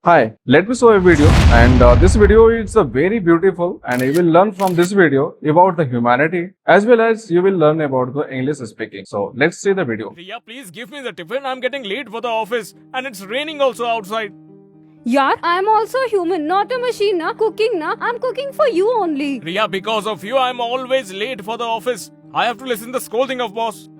Hi, let me show a video and this video is very beautiful and you will learn from this video about the humanity as well as you will learn about the English speaking. So let's see the video. Riya, please give me the tiffin. I'm getting late for the office and it's raining also outside. Yeah, I'm also a human, not a machine. Na cooking, na I'm cooking for you only. Riya, because of you, I'm always late for the office. I have to listen the scolding of boss.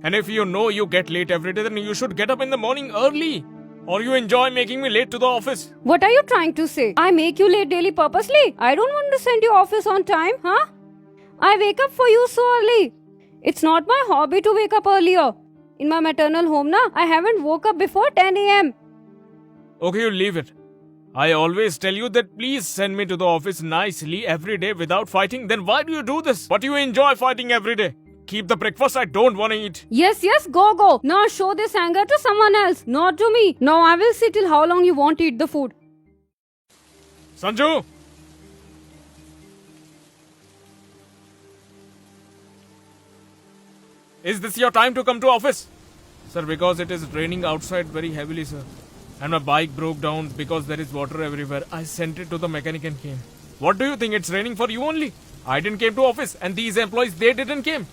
And if you know you get late every day, then you should get up in the morning early. Or you enjoy making me late to the office. What are you trying to say? I make you late daily purposely? I don't want to send you office on time, huh? I wake up for you so early. It's not my hobby to wake up earlier. In my maternal home, na, I haven't woke up before 10 a.m. Okay, you leave it. I always tell you that please send me to the office nicely every day without fighting. Then why do you do this? But you enjoy fighting every day. Keep the breakfast I don't want to eat. Yes, go. Now show this anger to someone else, not to me. Now I will see till how long you won't eat the food. Sanju! Is this your time to come to office? Sir, because it is raining outside very heavily, sir. And my bike broke down because there is water everywhere. I sent it to the mechanic and came. What do you think? It's raining for you only. I didn't came to office and these employees, they didn't came.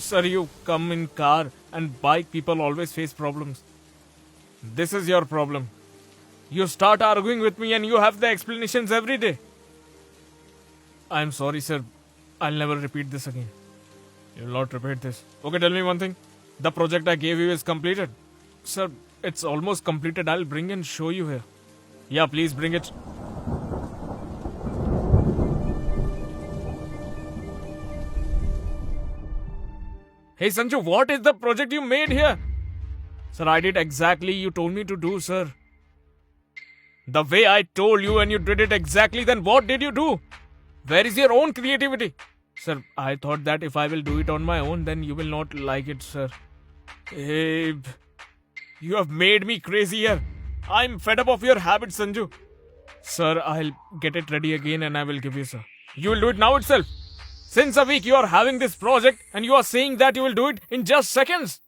Sir, you come in car and bike people always face problems. This is your problem. You start arguing with me and you have the explanations every day. I'm sorry, sir. I'll never repeat this again. You'll not repeat this. Okay, tell me one thing. The project I gave you is completed. Sir, it's almost completed. I'll bring and show you here. Yeah, please bring it. Hey Sanju, what is the project you made here? Sir, I did exactly you told me to do, sir. The way I told you and you did it exactly, then what did you do? Where is your own creativity? Sir, I thought that if I will do it on my own, then you will not like it, sir. Hey, you have made me crazy here. I'm fed up of your habits, Sanju. Sir, I'll get it ready again and I will give you, sir. You will do it now itself. Since a week you are having this project and you are saying that you will do it in just seconds.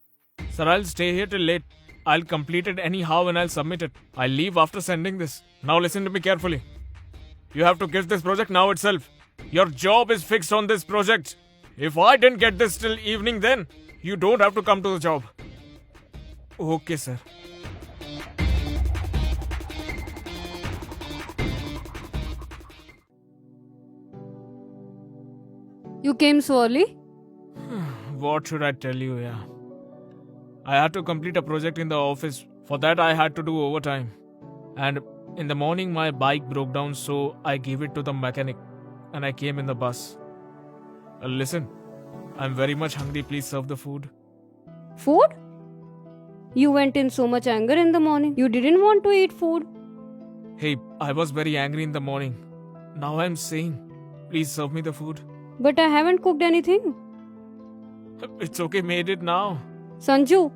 Sir, I'll stay here till late. I'll complete it anyhow and I'll submit it. I'll leave after sending this. Now listen to me carefully. You have to give this project now itself. Your job is fixed on this project. If I didn't get this till evening, then you don't have to come to the job. Okay, sir. You came so early? What should I tell you, yeah? I had to complete a project in the office. For that, I had to do overtime. And in the morning, my bike broke down, so I gave it to the mechanic. And I came in the bus. Listen, I'm very much hungry. Please serve the food. Food? You went in so much anger in the morning. You didn't want to eat food. Hey, I was very angry in the morning. Now I'm saying, please serve me the food. But I haven't cooked anything. It's okay, made it now. Sanju,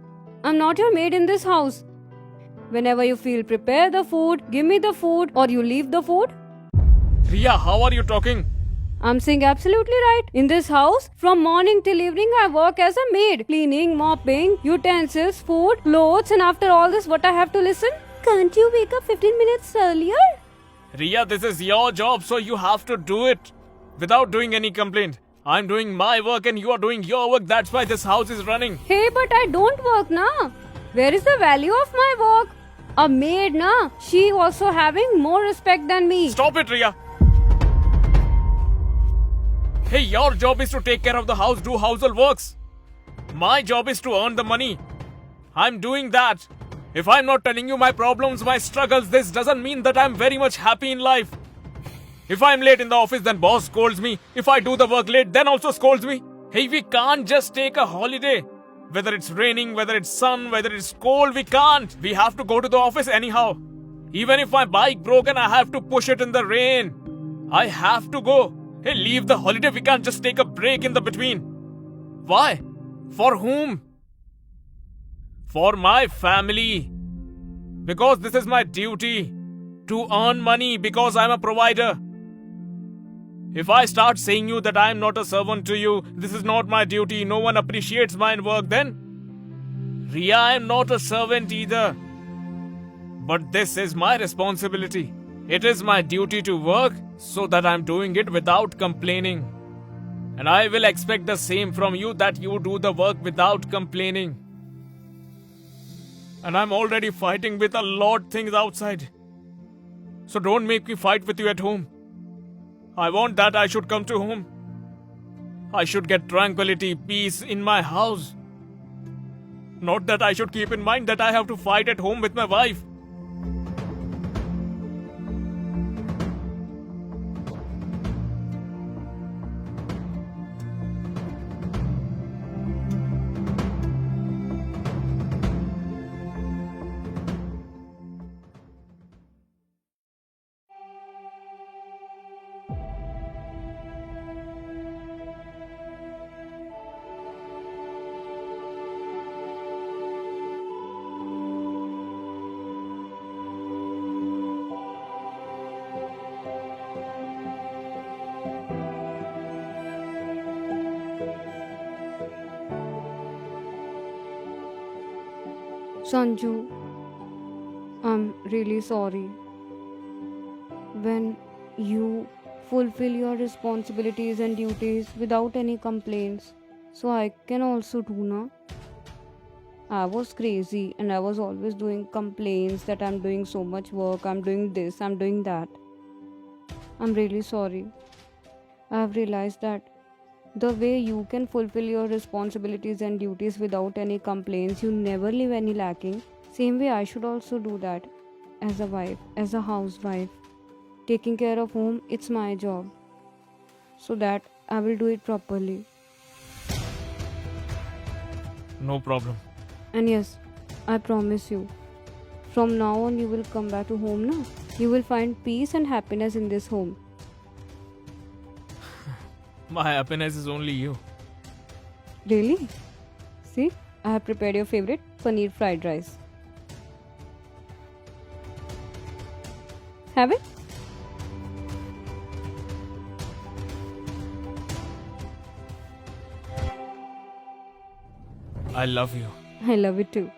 I'm not your maid in this house. Whenever you feel, prepare the food, give me the food, or you leave the food. Riya, how are you talking? I'm saying absolutely right. In this house, from morning till evening, I work as a maid. Cleaning, mopping, utensils, food, clothes, and after all this, what I have to listen? Can't you wake up 15 minutes earlier? Riya, this is your job, so you have to do it. Without doing any complaint. I'm doing my work and you are doing your work. That's why this house is running. Hey, but I don't work, na. Where is the value of my work? A maid, na. She also having more respect than me. Stop it, Riya. Hey, your job is to take care of the house, do household works. My job is to earn the money. I'm doing that. If I'm not telling you my problems, my struggles, this doesn't mean that I'm very much happy in life. If I'm late in the office, then boss scolds me. If I do the work late, then also scolds me. Hey, we can't just take a holiday. Whether it's raining, whether it's sun, whether it's cold, we can't. We have to go to the office anyhow. Even if my bike broken, I have to push it in the rain. I have to go. Hey, leave the holiday. We can't just take a break in the between. Why? For whom? For my family. Because this is my duty. To earn money because I'm a provider. If I start saying you that I am not a servant to you, this is not my duty, no one appreciates my work, then Riya, I am not a servant either. But this is my responsibility. It is my duty to work so that I'm doing it without complaining. And I will expect the same from you, that you do the work without complaining. And I'm already fighting with a lot things outside. So don't make me fight with you at home. I want that I should come to home. I should get tranquility, peace in my house. Not that I should keep in mind that I have to fight at home with my wife. Sanju, I'm really sorry. When you fulfill your responsibilities and duties without any complaints, so I can also do na. I was crazy and I was always doing complaints that I'm doing so much work, I'm doing this, I'm doing that. I'm really sorry. I have realized that the way you can fulfill your responsibilities and duties without any complaints, you never leave any lacking. Same way, I should also do that as a wife, as a housewife. Taking care of home, it's my job. So that I will do it properly. No problem. And yes, I promise you, from now on, you will come back to home now. You will find peace and happiness in this home. My happiness is only you. Really? See, I have prepared your favorite paneer fried rice. Have it? I love you. I love it too.